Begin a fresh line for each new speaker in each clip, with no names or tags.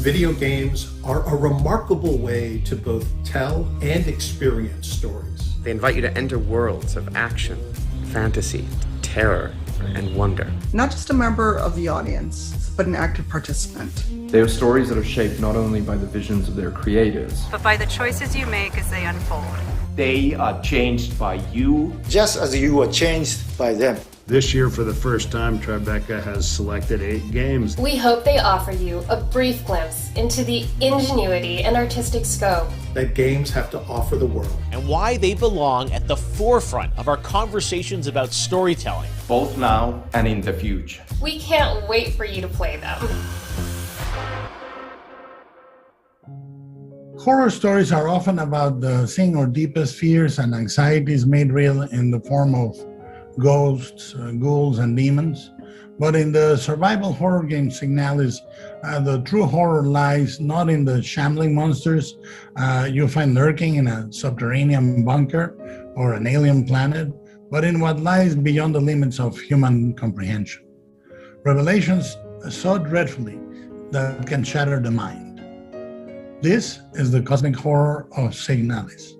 Video games are a remarkable way to both tell and experience stories.
They invite you to enter worlds of action, fantasy, terror, and wonder.
Not just a member of the audience, but an active participant.
They are stories that are shaped not only by the visions of their creators,
but by the choices you make as they unfold.
They are changed by you,
just as you are changed by them.
This year, for the first time, Tribeca has selected 8 games.
We hope they offer you a brief glimpse into the ingenuity and artistic scope
that games have to offer the world,
and why they belong at the forefront of our conversations about storytelling,
both now and in the future.
We can't wait for you to play them.
Horror stories are often about seeing our deepest fears and anxieties made real in the form of ghosts, ghouls, and demons. But in the survival horror game Signalis, the true horror lies not in the shambling monsters you find lurking in a subterranean bunker or an alien planet, but in what lies beyond the limits of human comprehension. Revelations so dreadfully that can shatter the mind. This is the cosmic horror of Signalis.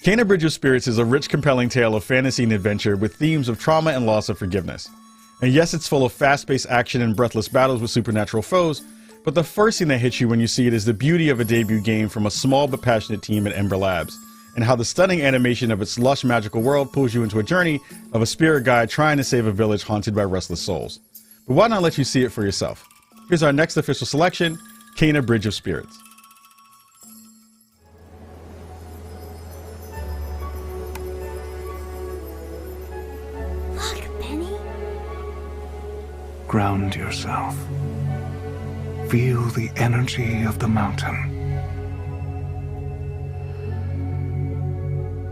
Cana Bridge of Spirits is a rich, compelling tale of fantasy and adventure with themes of trauma and loss of forgiveness. And yes, it's full of fast-paced action and breathless battles with supernatural foes, but the first thing that hits you when you see it is the beauty of a debut game from a small but passionate team at Ember Labs, and how the stunning animation of its lush, magical world pulls you into a journey of a spirit guide trying to save a village haunted by restless souls. But why not let you see it for yourself? Here's our next official selection, Cana Bridge of Spirits.
Ground yourself. feel the energy of the mountain.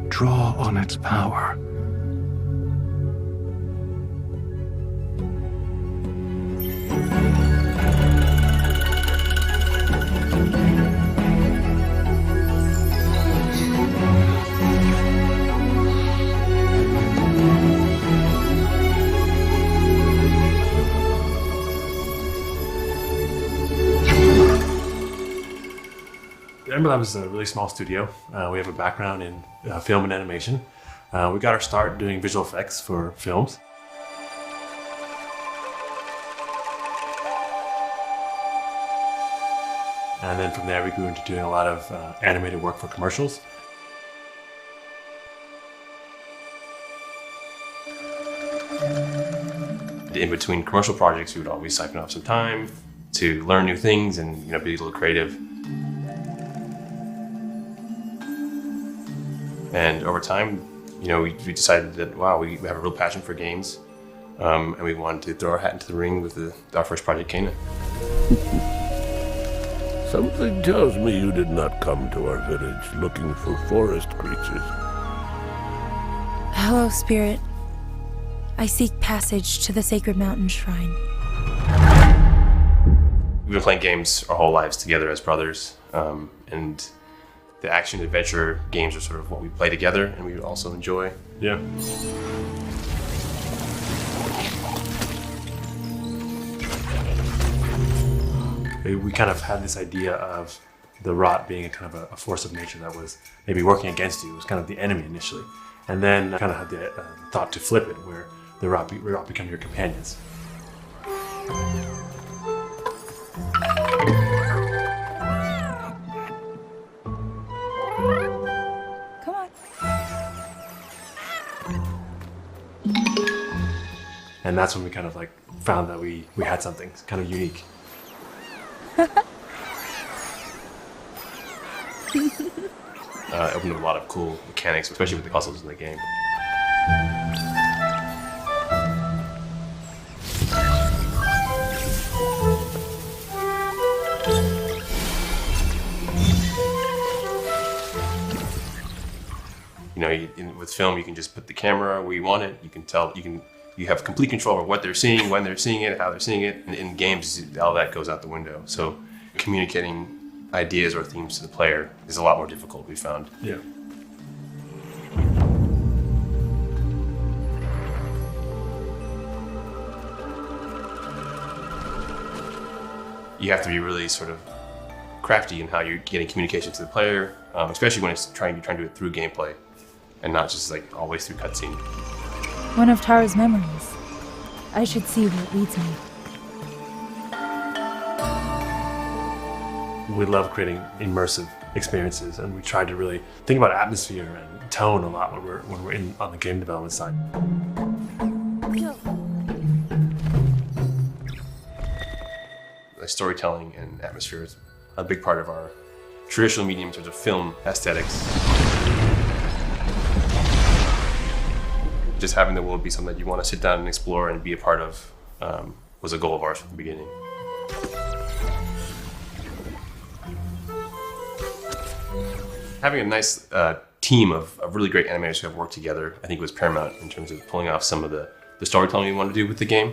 Draw on its power.
Emblem is a really small studio. We have a background in film and animation. We got our start doing visual effects for films. And then from there we grew into doing a lot of animated work for commercials. In between commercial projects, we would always siphon off some time to learn new things and be a little creative. And over time, we decided that, wow, we have a real passion for games, and we wanted to throw our hat into the ring with our first project, Cana.
Something tells me you did not come to our village looking for forest creatures.
Hello, Spirit. I seek passage to the Sacred Mountain Shrine.
We've been playing games our whole lives together as brothers, and the action-adventure games are sort of what we play together and we also enjoy. Yeah. We kind of had this idea of the rot being a kind of a force of nature that was maybe working against you. It was kind of the enemy initially. And then I kind of had the thought to flip it, where the rot become your companions.
Come on.
And that's when we kind of found that we had something kind of unique. It opened up a lot of cool mechanics, especially with the puzzles in the game. With film, you can just put the camera where you want it. You can tell, you have complete control over what they're seeing, when they're seeing it, how they're seeing it. And in games, all that goes out the window. So communicating ideas or themes to the player is a lot more difficult, we found. Yeah. You have to be really sort of crafty in how you're getting communication to the player, especially when you're trying to do it through gameplay and not just always through cutscene.
One of Tara's memories. I should see where it leads me.
We love creating immersive experiences, and we try to really think about atmosphere and tone a lot when we're on the game development side. Storytelling and atmosphere is a big part of our traditional medium in terms of film aesthetics. Just having the world be something that you want to sit down and explore and be a part of was a goal of ours from the beginning. Having a nice team of really great animators who have worked together, I think, was paramount in terms of pulling off some of the storytelling we wanted to do with the game.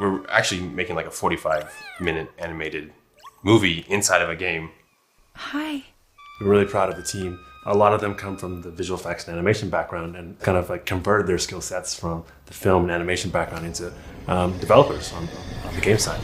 We're actually making a 45-minute animated movie inside of a game.
Hi.
We're really proud of the team. A lot of them come from the visual effects and animation background and kind of converted their skill sets from the film and animation background into developers on the game side.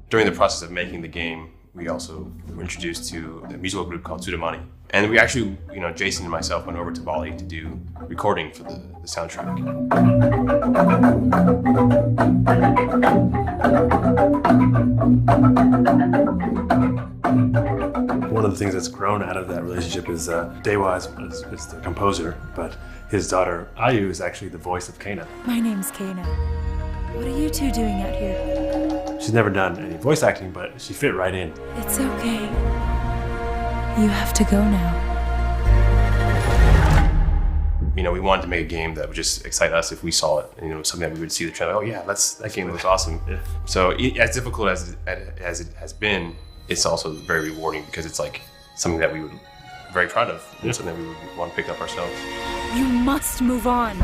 During the process of making the game, we also were introduced to a musical group called Sudamani. And we actually, Jason and myself went over to Bali to do recording for the soundtrack.
One of the things that's grown out of that relationship is Dewa is the composer, but his daughter Ayu is actually the voice of Cana.
My name's Cana. What are you two doing out here?
She's never done any voice acting, but she fit right in.
It's okay. You have to go now.
You know, we wanted to make a game that would just excite us if we saw it. And, you know, something that we would see the trailer. Oh yeah, that game looks awesome. Yeah. So as difficult as it has been, it's also very rewarding because it's like something that we would be very proud of. And something that we would want to pick up ourselves.
You must move on.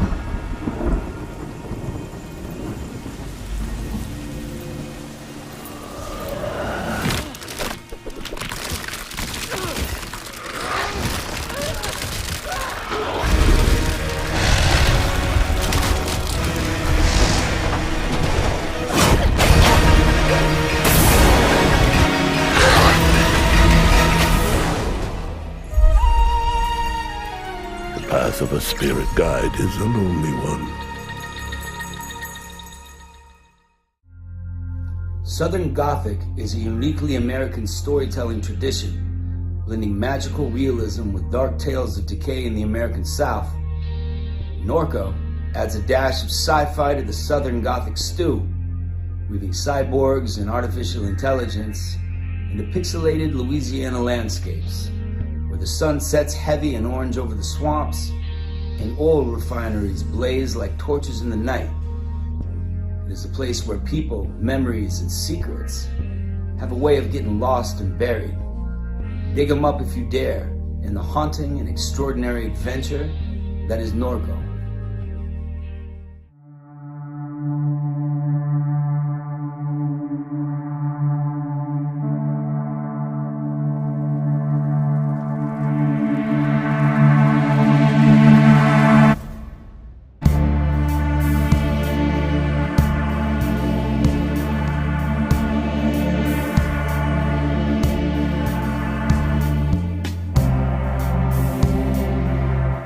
The path of a spirit guide is a lonely one.
Southern Gothic is a uniquely American storytelling tradition, blending magical realism with dark tales of decay in the American South. Norco adds a dash of sci-fi to the Southern Gothic stew, weaving cyborgs and artificial intelligence into pixelated Louisiana landscapes, where the sun sets heavy and orange over the swamps, and oil refineries blaze like torches in the night. It is a place where people, memories, and secrets have a way of getting lost and buried. Dig them up if you dare in the haunting and extraordinary adventure that is Norco.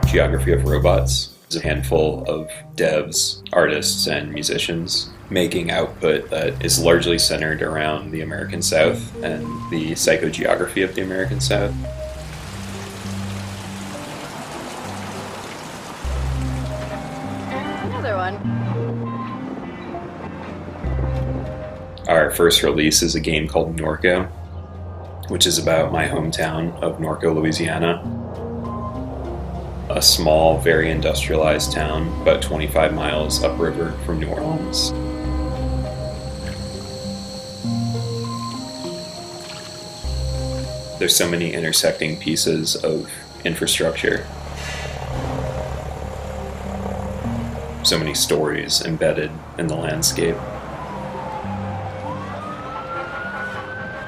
Geography of robots. There's a handful of devs, artists, and musicians making output that is largely centered around the American South and the psychogeography of the American South.
Another one.
Our first release is a game called Norco, which is about my hometown of Norco, Louisiana. A small, very industrialized town about 25 miles upriver from New Orleans. There's so many intersecting pieces of infrastructure. So many stories embedded in the landscape.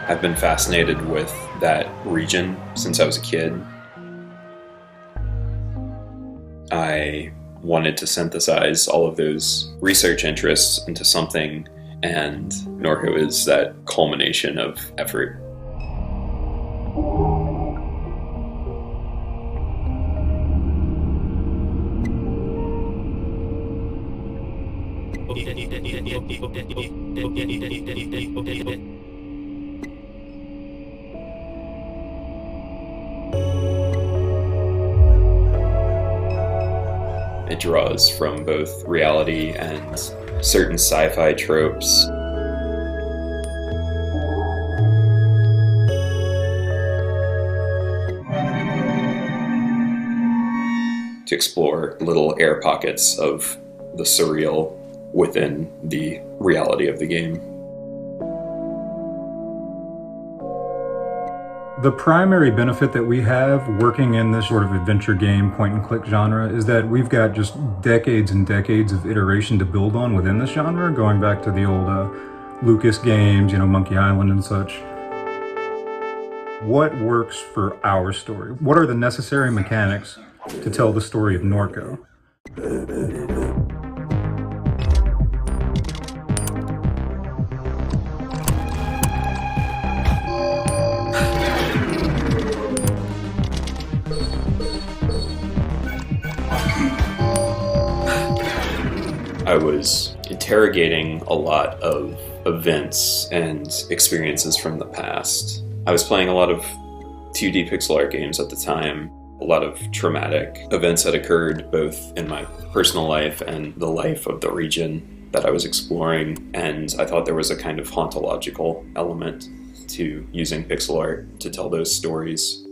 I've been fascinated with that region since I was a kid. I wanted to synthesize all of those research interests into something, and Norco is that culmination of effort. It draws from both reality and certain sci-fi tropes. To explore little air pockets of the surreal within the reality of the game.
The primary benefit that we have working in this sort of adventure game, point and click genre is that we've got just decades and decades of iteration to build on within this genre, going back to the old Lucas games, Monkey Island and such. What works for our story? What are the necessary mechanics to tell the story of Norco?
I was interrogating a lot of events and experiences from the past. I was playing a lot of 2D pixel art games at the time. A lot of traumatic events had occurred both in my personal life and the life of the region that I was exploring, and I thought there was a kind of hauntological element to using pixel art to tell those stories.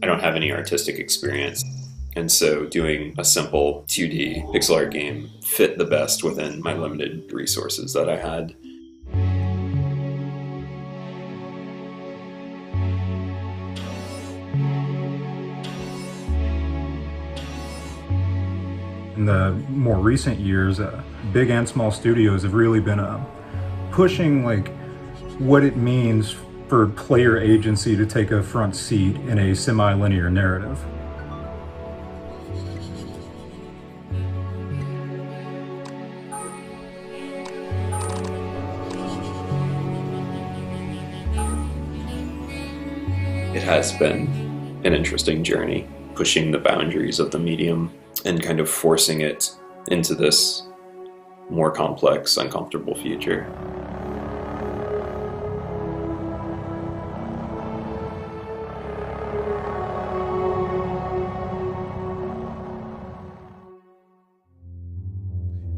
I don't have any artistic experience, and so doing a simple 2D pixel art game fit the best within my limited resources that I had.
In the more recent years, big and small studios have really been pushing what it means for player agency to take a front seat in a semi-linear narrative.
It has been an interesting journey, pushing the boundaries of the medium and kind of forcing it into this more complex, uncomfortable future.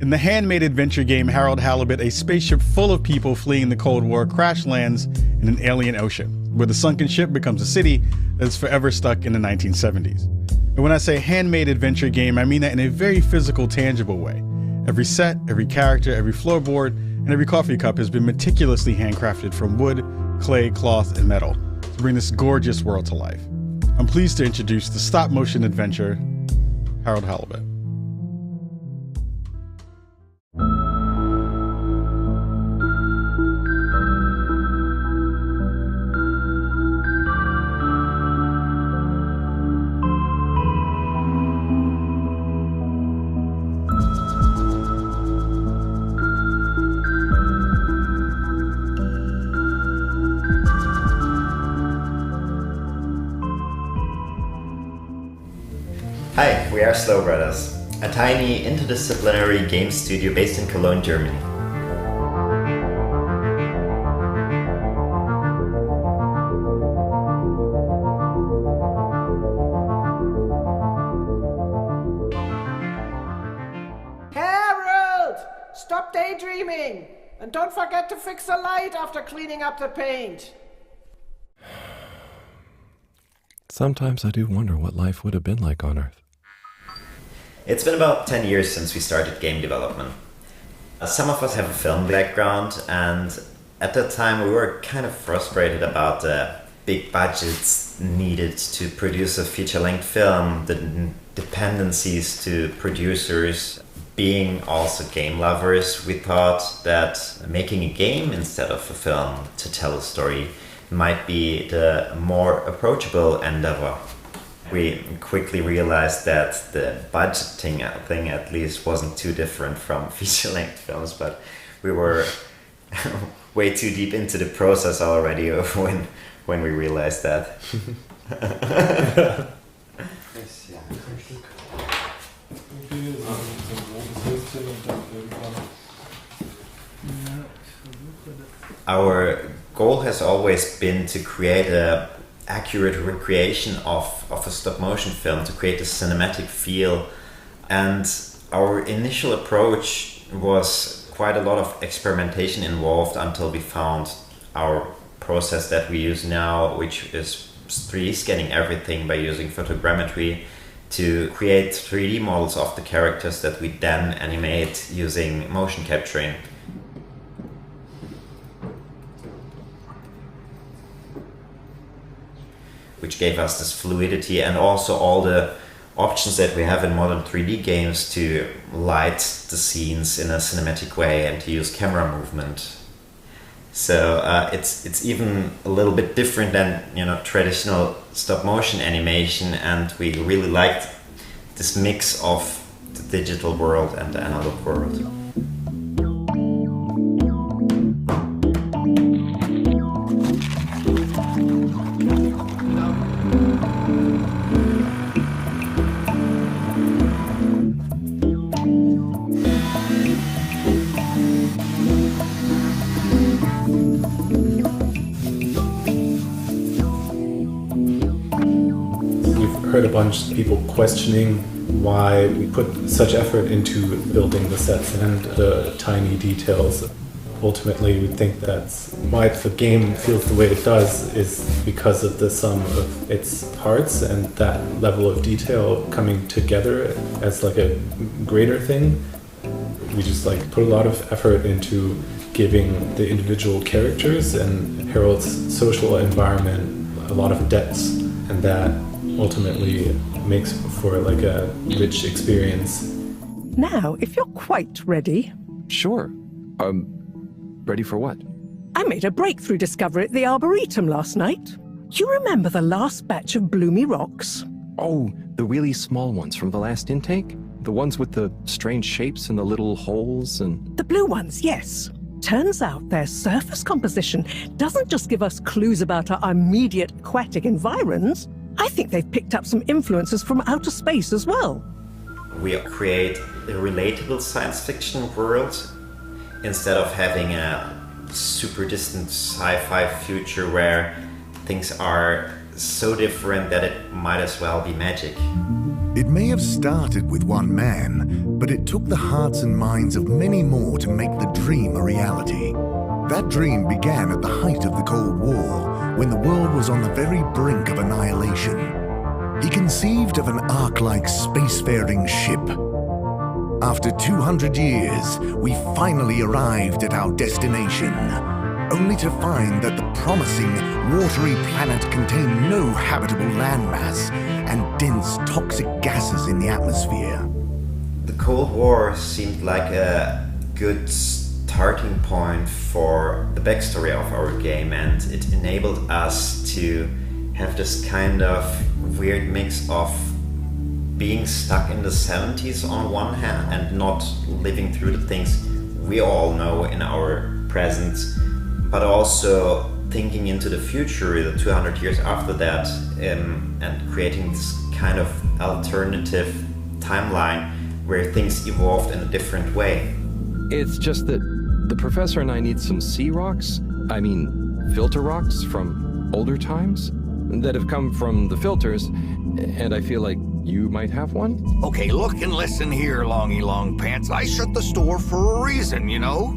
In the handmade adventure game Harold Halibut, a spaceship full of people fleeing the Cold War crash lands in an alien ocean, where the sunken ship becomes a city that is forever stuck in the 1970s. And when I say handmade adventure game, I mean that in a very physical, tangible way. Every set, every character, every floorboard, and every coffee cup has been meticulously handcrafted from wood, clay, cloth, and metal to bring this gorgeous world to life. I'm pleased to introduce the stop-motion adventure, Harold Halibut.
Hi, we are Slow Brothers, a tiny interdisciplinary game studio based in Cologne, Germany.
Harold! Stop daydreaming! And don't forget to fix the light after cleaning up the paint!
Sometimes I do wonder what life would have been like on Earth.
It's been about 10 years since we started game development. Some of us have a film background, and at that time we were kind of frustrated about the big budgets needed to produce a feature-length film, the dependencies to producers. Being also game lovers, we thought that making a game instead of a film to tell a story might be the more approachable endeavor. We quickly realized that the budgeting thing at least wasn't too different from feature-length films, but we were way too deep into the process already when we realized that. Our goal has always been to create an accurate recreation of a stop-motion film, to create a cinematic feel. And our initial approach was quite a lot of experimentation involved until we found our process that we use now, which is 3D scanning everything by using photogrammetry to create 3D models of the characters that we then animate using motion capturing. Which gave us this fluidity and also all the options that we have in modern 3D games to light the scenes in a cinematic way and to use camera movement. So it's even a little bit different than traditional stop motion animation, and we really liked this mix of the digital world and the analog world.
bunch of people questioning why we put such effort into building the sets and the tiny details. Ultimately, we think that's why the game feels the way it does is because of the sum of its parts and that level of detail coming together as like a greater thing. We just like put a lot of effort into giving the individual characters and Harold's social environment a lot of depths, and that ultimately makes for like a rich experience.
Now, if you're quite ready.
Sure. Ready for what?
I made a breakthrough discovery at the Arboretum last night. Do you remember the last batch of bloomy rocks?
Oh, the really small ones from the last intake? The ones with the strange shapes and the little holes and...
The blue ones, yes. Turns out their surface composition doesn't just give us clues about our immediate aquatic environs. I think they've picked up some influences from outer space as well.
We create a relatable science fiction world instead of having a super distant sci-fi future where things are so different that it might as well be magic.
It may have started with one man, but it took the hearts and minds of many more to make the dream a reality. That dream began at the height of the Cold War, when the world was on the very brink of annihilation. He conceived of an ark-like spacefaring ship. After 200 years, we finally arrived at our destination, only to find that the promising, watery planet contained no habitable landmass and dense toxic gases in the atmosphere.
The Cold War seemed like a good starting point for the backstory of our game, and it enabled us to have this kind of weird mix of being stuck in the 70s on one hand and not living through the things we all know in our present, but also thinking into the future, the 200 years after that, and creating this kind of alternative timeline where things evolved in a different way.
It's just that the professor and I need some sea rocks, filter rocks from older times that have come from the filters, and I feel like you might have one?
Okay, look and listen here, Longy Long Pants. I shut the store for a reason, you know?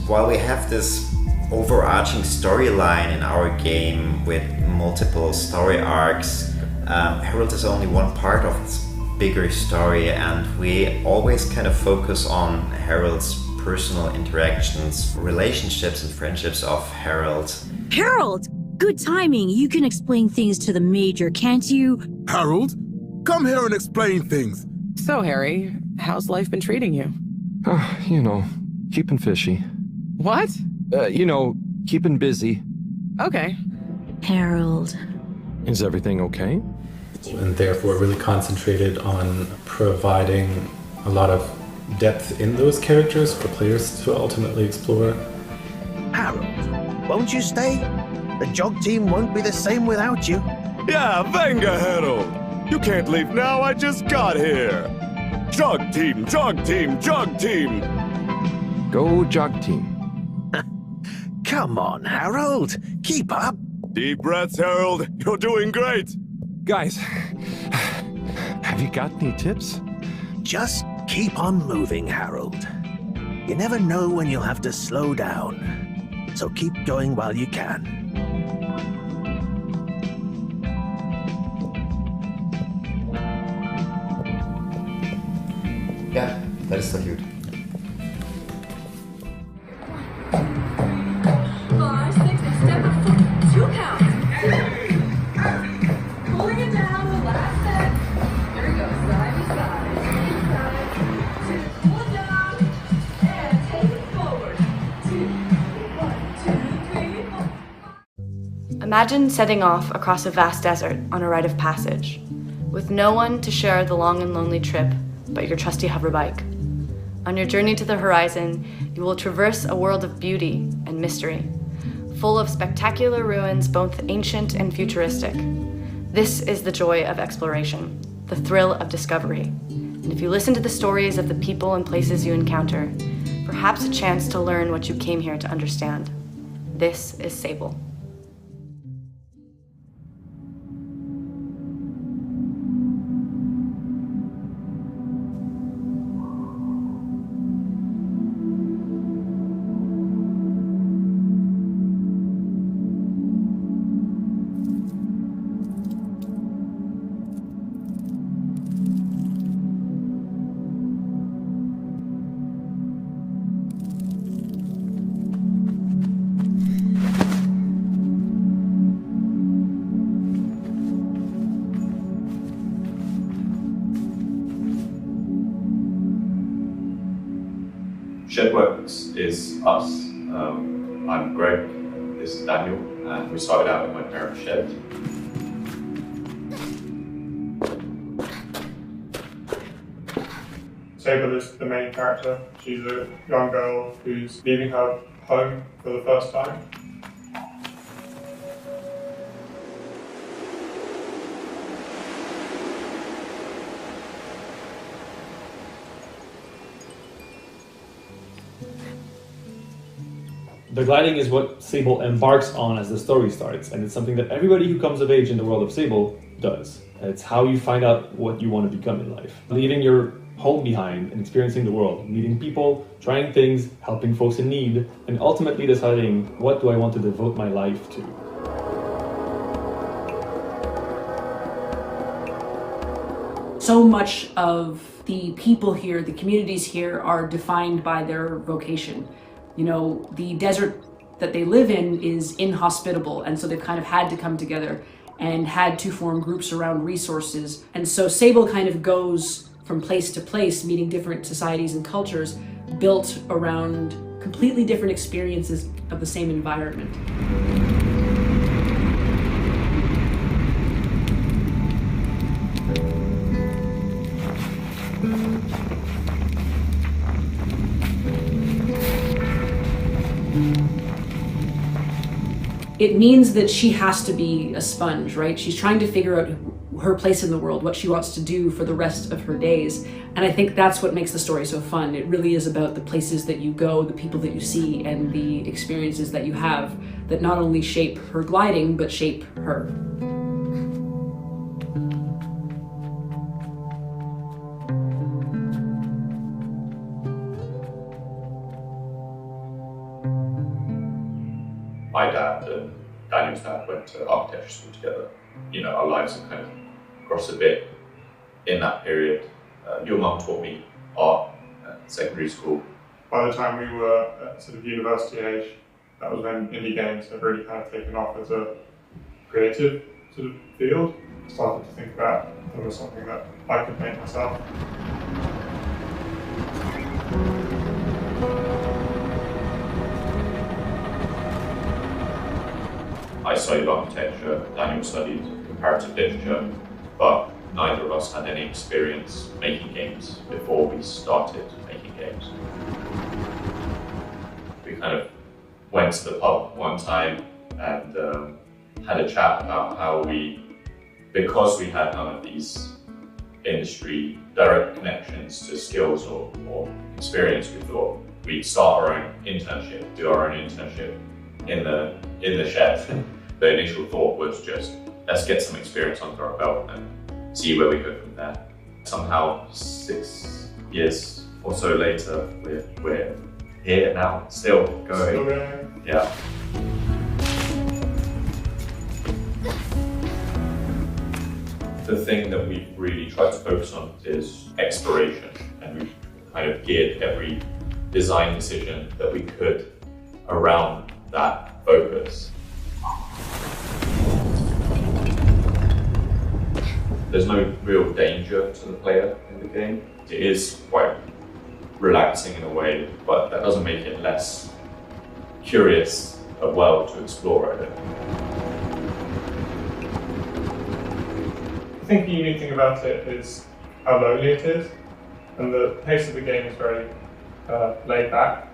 While we have this overarching storyline in our game with multiple story arcs, Harold is only one part of its bigger story, and we always kind of focus on Harold's personal interactions, relationships and friendships of Harold.
Harold! Good timing. You can explain things to the Major, can't you?
Harold? Come here and explain things.
So, Harry, how's life been treating you?
Keeping fishy.
What?
Keeping busy.
Okay.
Harold.
Is everything okay?
And therefore really concentrated on providing a lot of depth in those characters for players to ultimately explore.
Harold, won't you stay? The jog team won't be the same without you.
Yeah, venga, Harold! You can't leave now, I just got here! Jog team, jog team, jog team!
Go jog team.
Come on, Harold. Keep up.
Deep breaths, Harold. You're doing great.
Guys, have you got any tips?
Just keep on moving, Harold. You never know when you'll have to slow down. So keep going while you can.
Ja, dat is toch goed.
Imagine setting off across a vast desert on a rite of passage, with no one to share the long and lonely trip but your trusty hover bike. On your journey to the horizon, you will traverse a world of beauty and mystery, full of spectacular ruins, both ancient and futuristic. This is the joy of exploration, the thrill of discovery. And if you listen to the stories of the people and places you encounter, perhaps a chance to learn what you came here to understand. This is Sable.
Shedworks is us. I'm Greg, this is Daniel, and we started out in my parents' shed.
Sable is the main character. She's a young girl who's leaving her home for the first time.
The gliding is what Sable embarks on as the story starts, and it's something that everybody who comes of age in the world of Sable does. It's how you find out what you want to become in life. Leaving your home behind and experiencing the world, meeting people, trying things, helping folks in need, and ultimately deciding, what do I want to devote my life to?
So much of the people here, the communities here, are defined by their vocation. You know, the desert that they live in is inhospitable, and so they've kind of had to come together and had to form groups around resources. And so Sable kind of goes from place to place, meeting different societies and cultures, built around completely different experiences of the same environment. It means that she has to be a sponge, right? She's trying to figure out her place in the world, what she wants to do for the rest of her days. And I think that's what makes the story so fun. It really is about the places that you go, the people that you see, and the experiences that you have that not only shape her gliding, but shape her.
My dad and Daniel's dad went to architecture school together. You know, our lives have kind of crossed a bit in that period. Your mum taught me art at secondary school.
By the time we were at sort of university age, that was when indie games have really kind of taken off as a creative sort of field. I started to think about them as something that I could make myself.
I studied architecture, Daniel studied comparative literature, but neither of us had any experience making games before we started making games. We kind of went to the pub one time and had a chat about how because we had none of these industry direct connections to skills or experience, we thought we'd start our own internship, do our own internship in the shed. The initial thought was just, let's get some experience under our belt and see where we go from there. Somehow 6 years or so later, we're here now, still going. Yeah. The thing that we've really tried to focus on is exploration, and we've kind of geared every design decision that we could around that focus. There's no real danger to the player in the game. It is quite relaxing in a way, but that doesn't make it less curious a world to explore, I think.
I think the unique thing about it is how lonely it is, and the pace of the game is very laid back.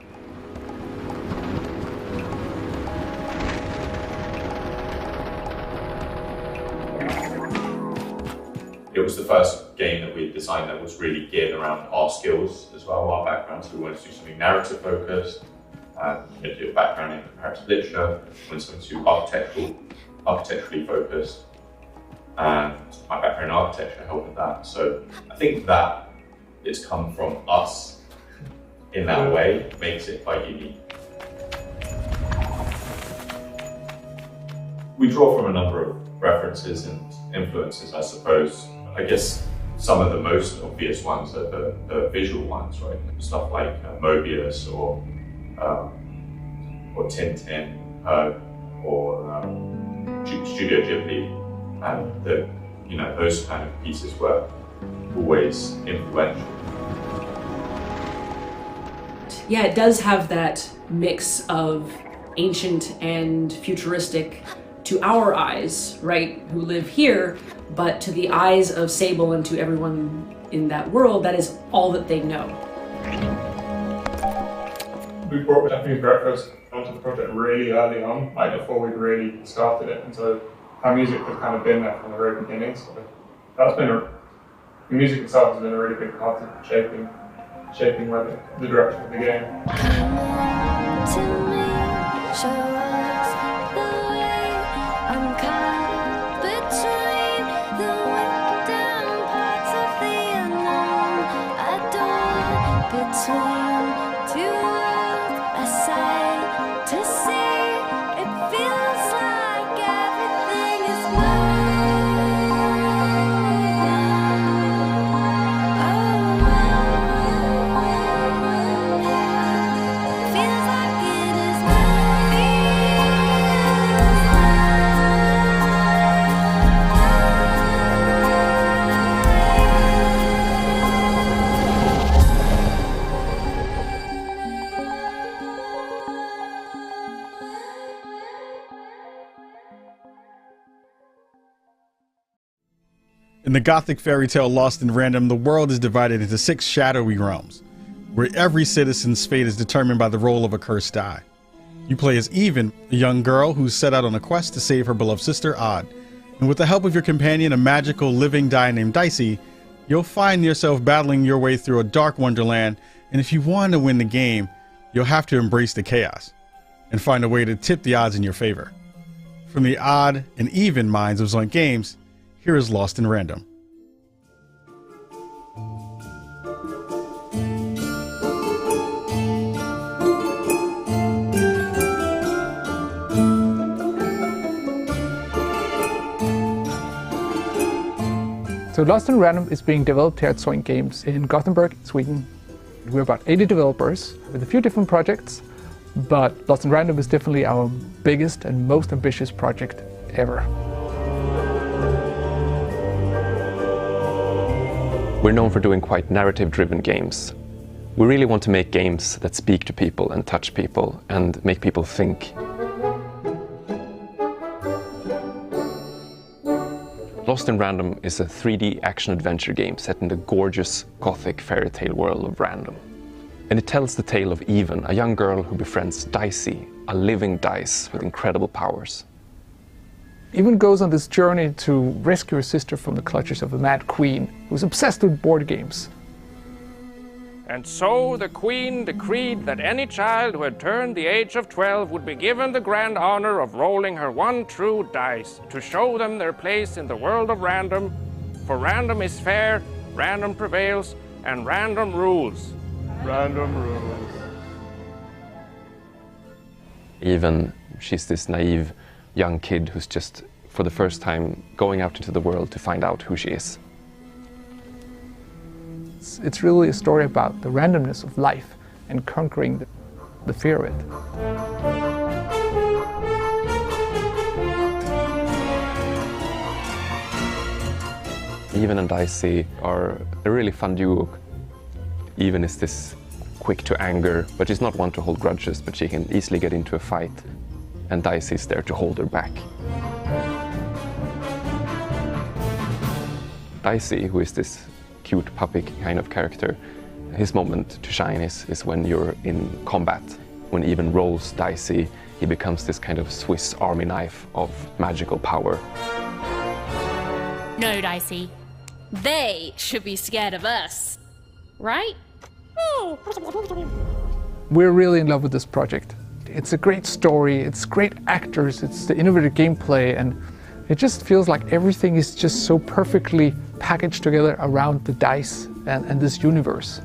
It was the first game that we designed that was really geared around our skills as well, our backgrounds. We wanted to do something narrative focused, we had to do a background in comparative literature, we wanted something to architecturally focused, and my background in architecture helped with that. So I think that it's come from us in that way makes it quite unique. We draw from a number of references and influences, I suppose. I guess some of the most obvious ones are the visual ones, right? Stuff like Mobius or Tintin or Studio Ghibli, and those kind of pieces were always influential.
Yeah, it does have that mix of ancient and futuristic to our eyes, right, who live here, but to the eyes of Sable and to everyone in that world, that is all that they know.
We brought Japanese breakfast onto the project really early on, like before we'd really started it, and so our music has kind of been there from the very beginning. So that's been the music itself has been a really big part of shaping where the direction of the game.
In the Gothic fairy tale Lost in Random, the world is divided into 6 shadowy realms, where every citizen's fate is determined by the roll of a cursed die. You play as Even, a young girl who's set out on a quest to save her beloved sister, Odd. And with the help of your companion, a magical living die named Dicey, you'll find yourself battling your way through a dark wonderland, and if you want to win the game, you'll have to embrace the chaos and find a way to tip the odds in your favor. From the Odd and Even minds of Zoink Games, here is Lost in Random.
So Lost in Random is being developed here at Zoink Games in Gothenburg, Sweden. We're about 80 developers with a few different projects, but Lost in Random is definitely our biggest and most ambitious project ever.
We're known for doing quite narrative-driven games. We really want to make games that speak to people and touch people and make people think. Lost in Random is a 3D action-adventure game set in the gorgeous Gothic fairy tale world of Random. And it tells the tale of Even, a young girl who befriends Dicey, a living dice with incredible powers.
Even goes on this journey to rescue her sister from the clutches of a mad queen who's obsessed with board games.
And so the queen decreed that any child who had turned the age of 12 would be given the grand honor of rolling her one true dice to show them their place in the world of Random, for Random is fair, Random prevails, and Random rules.
Random rules.
Even she's this naive young kid who's just, for the first time, going out into the world to find out who she is.
It's really a story about the randomness of life and conquering the fear of it.
Even and Dicey are a really fun duo. Even is this quick to anger, but she's not one to hold grudges, but she can easily get into a fight. And Dicey's there to hold her back. Dicey, who is this cute puppy kind of character, his moment to shine is when you're in combat. When Even rolls Dicey, he becomes this kind of Swiss army knife of magical power.
No, Dicey. They should be scared of us, right?
We're really in love with this project. It's a great story, it's great actors, it's the innovative gameplay, and it just feels like everything is just so perfectly packaged together around the dice and this universe.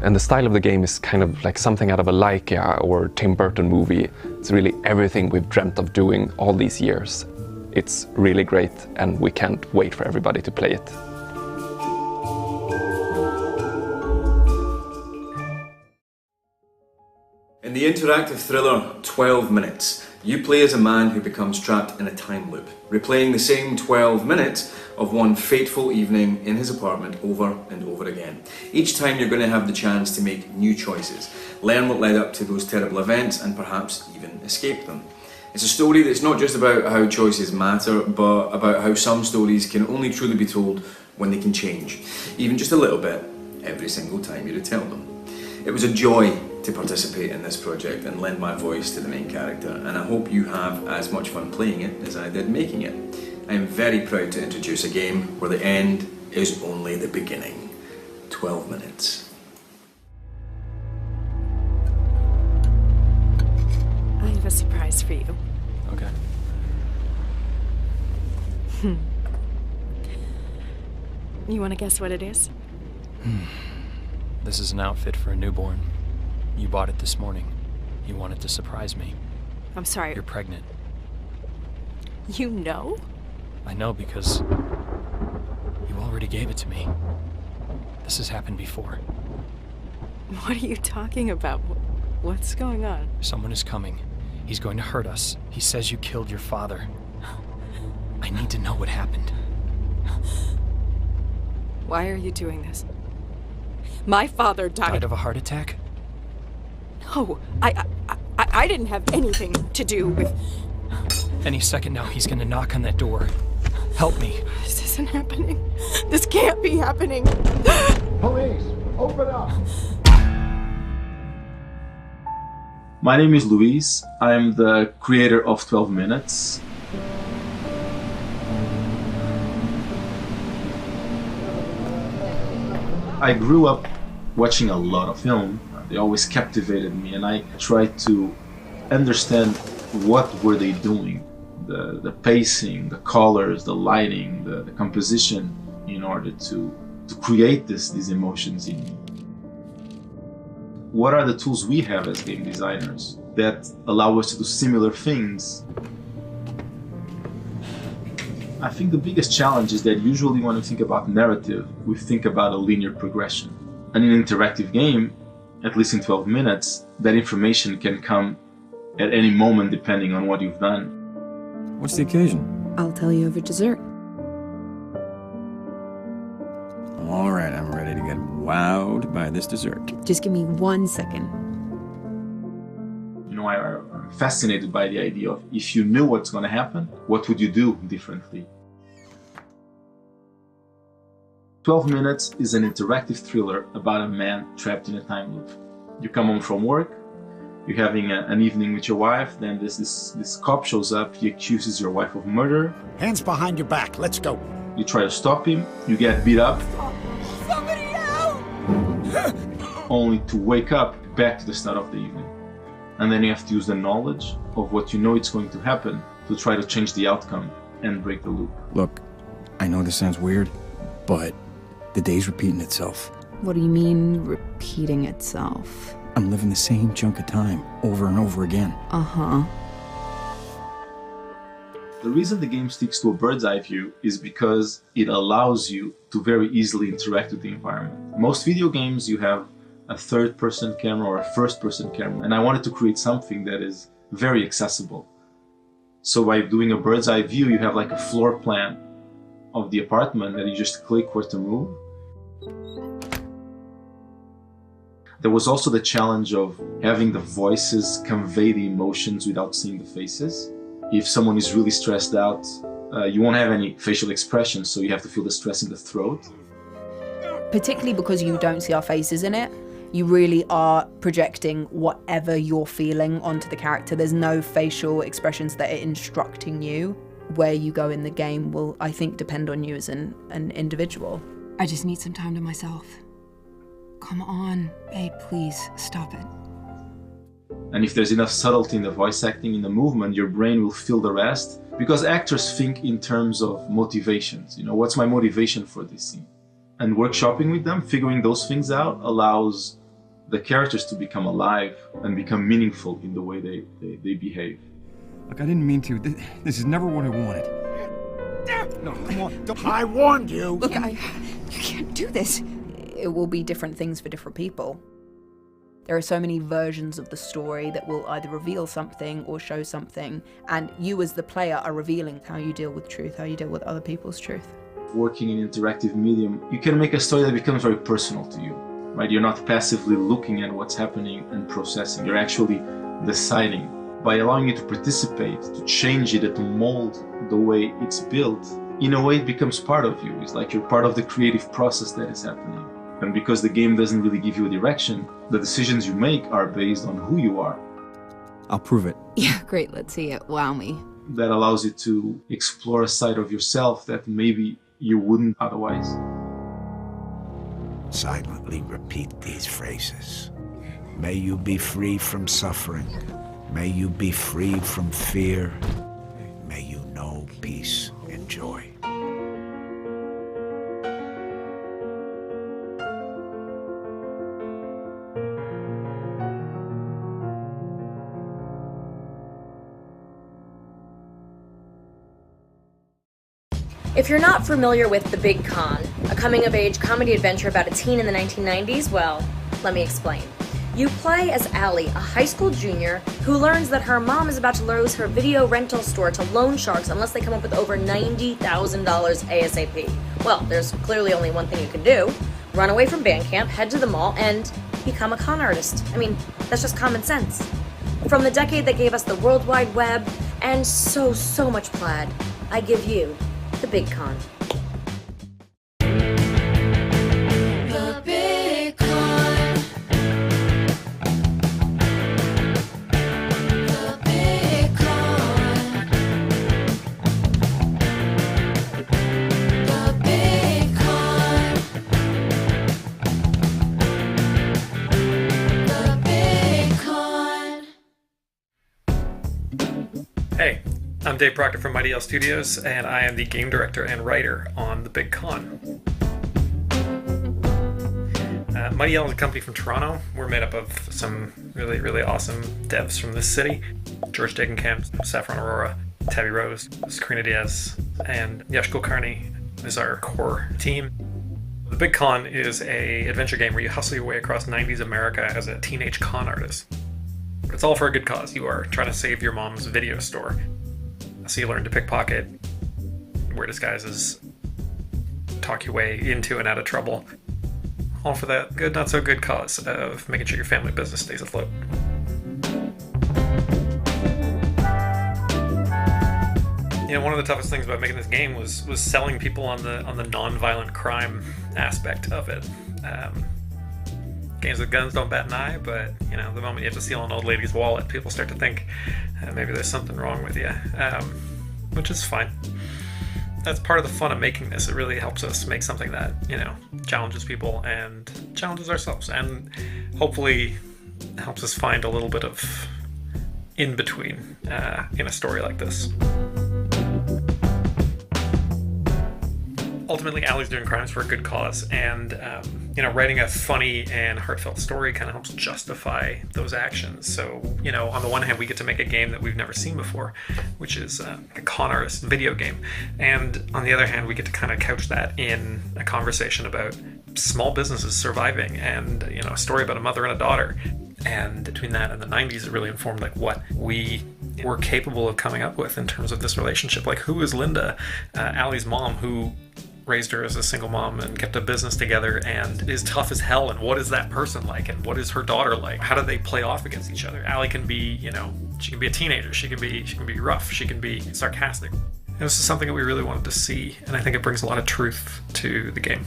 And the style of the game is kind of like something out of a Laika or Tim Burton movie. It's really everything we've dreamt of doing all these years. It's really great, and we can't wait for everybody to play it.
In the interactive thriller 12 Minutes, You play as a man who becomes trapped in a time loop, replaying the same 12 minutes of one fateful evening in his apartment over and over again. Each time you're going to have the chance to make new choices, learn what led up to those terrible events, and perhaps even escape them. It's a story that's not just about how choices matter, but about how some stories can only truly be told when they can change, even just a little bit, every single time you retell them. It was a joy to participate in this project and lend my voice to the main character, and I hope you have as much fun playing it as I did making it. I am very proud to introduce a game where the end is only the beginning. 12 minutes.
I have a surprise for you.
Okay.
You want to guess what it is?
This is an outfit for a newborn. You bought it this morning. You wanted to surprise me.
I'm sorry.
You're pregnant.
You know?
I know because you already gave it to me. This has happened before.
What are you talking about? What's going on?
Someone is coming. He's going to hurt us. He says you killed your father. I need to know what happened.
Why are you doing this? My father died.
Died of a heart attack?
No, I didn't have anything to do with...
Any second now, he's gonna knock on that door. Help me.
This isn't happening. This can't be happening.
Police, open up.
My name is Luis. I am the creator of 12 Minutes. I grew up watching a lot of film. They always captivated me, and I tried to understand what were they doing. The pacing, the colors, the lighting, the composition, in order to create these emotions in me. What are the tools we have as game designers that allow us to do similar things? I think the biggest challenge is that usually when we think about narrative, we think about a linear progression. And in an interactive game, at least in 12 minutes, that information can come at any moment depending on what you've done.
What's the occasion?
I'll tell you over dessert.
All right, I'm ready to get wowed by this dessert.
Just give me 1 second.
You know, I'm fascinated by the idea of if you knew what's going to happen, what would you do differently? 12 Minutes is an interactive thriller about a man trapped in a time loop. You come home from work, you're having an evening with your wife, then this cop shows up, he accuses your wife of murder.
Hands behind your back, let's go.
You try to stop him, you get beat up.
Somebody help!
Only to wake up back to the start of the evening. And then you have to use the knowledge of what you know it's going to happen to try to change the outcome and break the loop.
Look, I know this sounds weird, but the day's repeating itself.
What do you mean, repeating itself?
I'm living the same chunk of time over and over again.
Uh-huh.
The reason the game sticks to a bird's eye view is because it allows you to very easily interact with the environment. Most video games, you have a third-person camera or a first-person camera, and I wanted to create something that is very accessible. So by doing a bird's eye view, you have like a floor plan of the apartment that you just click where to move. There was also the challenge of having the voices convey the emotions without seeing the faces. If someone is really stressed out, you won't have any facial expressions, so you have to feel the stress in the throat.
Particularly because you don't see our faces in it, you really are projecting whatever you're feeling onto the character. There's no facial expressions that are instructing you. Where you go in the game will, I think, depend on you as an individual.
I just need some time to myself. Come on, babe, please, stop it.
And if there's enough subtlety in the voice acting, in the movement, your brain will fill the rest. Because actors think in terms of motivations. You know, what's my motivation for this scene? And workshopping with them, figuring those things out, allows the characters to become alive and become meaningful in the way they behave.
Look, I didn't mean to. This is never what I wanted.
No, come on. I warned you.
Look, you can't do this. It will be different things for different people. There are so many versions of the story that will either reveal something or show something, and you as the player are revealing how you deal with truth, how you deal with other people's truth.
Working in interactive medium, you can make a story that becomes very personal to you, right? You're not passively looking at what's happening and processing. You're actually deciding. By allowing you to participate, to change it, to mold the way it's built, in a way it becomes part of you. It's like you're part of the creative process that is happening. And because the game doesn't really give you a direction, the decisions you make are based on who you are.
I'll prove it.
Yeah, great, let's see it. Wow me.
That allows you to explore a side of yourself that maybe you wouldn't otherwise.
Silently repeat these phrases. May you be free from suffering. May you be free from fear. May you know peace and joy.
If you're not familiar with The Big Con, a coming-of-age comedy adventure about a teen in the 1990s, well, let me explain. You play as Allie, a high school junior who learns that her mom is about to lose her video rental store to loan sharks unless they come up with over $90,000 ASAP. Well, there's clearly only one thing you can do. Run away from band camp, head to the mall, and become a con artist. I mean, that's just common sense. From the decade that gave us the World Wide Web and so much plaid, I give you The Big Con.
The Big Con. The Big Con. The Big Con. The Big Con.
Hey, I'm Dave Proctor from Mighty Owl Studios, and I am the game director and writer on The Big Con. Mighty Owl is a company from Toronto. We're made up of some really awesome devs from this city. George Degenkamp, Saffron Aurora, Tabby Rose, Sakrina Diaz, and Yash Kulkarni is our core team. The Big Con is a adventure game where you hustle your way across 90s America as a teenage con artist. But it's all for a good cause. You are trying to save your mom's video store. So you learn to pickpocket, wear disguises, talk your way into and out of trouble. All for that good, not so good cause of making sure your family business stays afloat. You know, one of the toughest things about making this game was selling people on the non-violent crime aspect of it. Games with guns don't bat an eye, but you know, the moment you have to steal an old lady's wallet, people start to think maybe there's something wrong with you, which is fine. That's part of the fun of making this. It really helps us make something that, you know, challenges people and challenges ourselves, and hopefully helps us find a little bit of in-between in a story like this. Ultimately, Allie's doing crimes for a good cause, and you know, writing a funny and heartfelt story kind of helps justify those actions. So, you know, on the one hand, we get to make a game that we've never seen before, which is a con artist video game, and on the other hand, we get to kind of couch that in a conversation about small businesses surviving, and you know, a story about a mother and a daughter. And between that and the 90s, it really informed like what we were capable of coming up with in terms of this relationship. Like, who is Linda, Allie's mom, who raised her as a single mom and kept a business together and is tough as hell, and what is that person like, and what is her daughter like? How do they play off against each other? Allie can be, you know, she can be a teenager, she can be rough, she can be sarcastic. And this is something that we really wanted to see, and I think it brings a lot of truth to the game.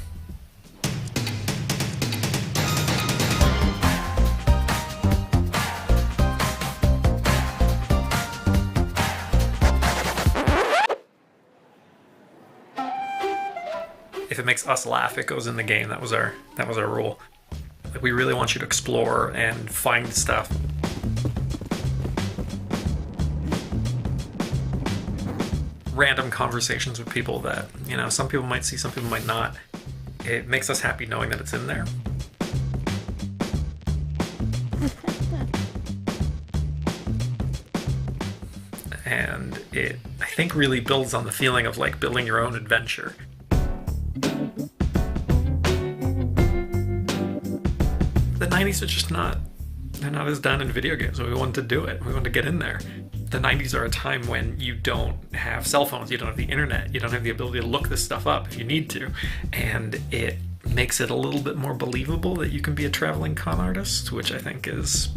If it makes us laugh, it goes in the game. That was our rule. Like, we really want you to explore and find stuff. Random conversations with people that, you know, some people might see, some people might not. It makes us happy knowing that it's in there. And it, I think, really builds on the feeling of like building your own adventure. The 90s are just not they're not as done in video games, but we wanted to do it. We wanted to get in there. The 90s are a time when you don't have cell phones, you don't have the internet, you don't have the ability to look this stuff up if you need to, and it makes it a little bit more believable that you can be a traveling con artist, which I think is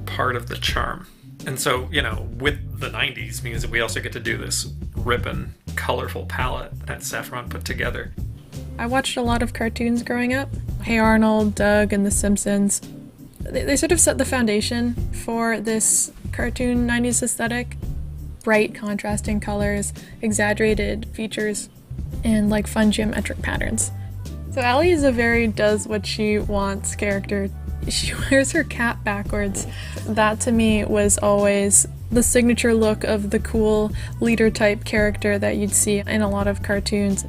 part of the charm. And so, you know, with the 90s means that we also get to do this ripping, colorful palette that Saffron put together.
I watched a lot of cartoons growing up. Hey Arnold, Doug, and The Simpsons. They sort of set the foundation for this cartoon 90s aesthetic. Bright, contrasting colors, exaggerated features, and like fun geometric patterns. So Allie is a very does what she wants character. She wears her cap backwards. That to me was always the signature look of the cool leader type character that you'd see in a lot of cartoons.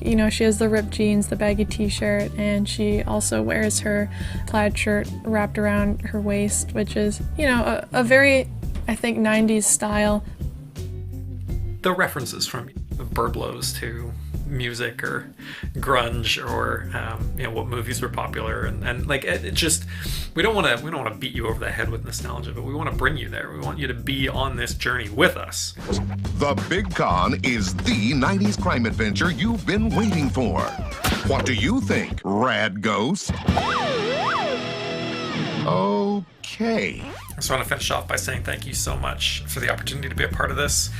You know, she has the ripped jeans, the baggy t-shirt, and she also wears her plaid shirt wrapped around her waist, which is, you know, a very, I think, 90s style.
The references from Burblos to music or grunge or you know, what movies were popular, and like it just, we don't want to beat you over the head with nostalgia, but we want to bring you there. We want you to be on this journey with us.
The Big Con is the 90s crime adventure you've been waiting for. What do you think, Rad Ghost? Okay.
So I want to finish off by saying thank you so much for the opportunity to be a part of this.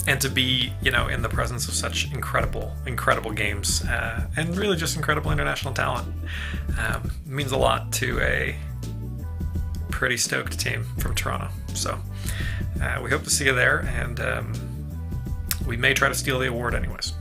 And to be, you know, in the presence of such incredible games, and really just incredible international talent. Means a lot to a pretty stoked team from Toronto. So we hope to see you there, and we may try to steal the award anyways.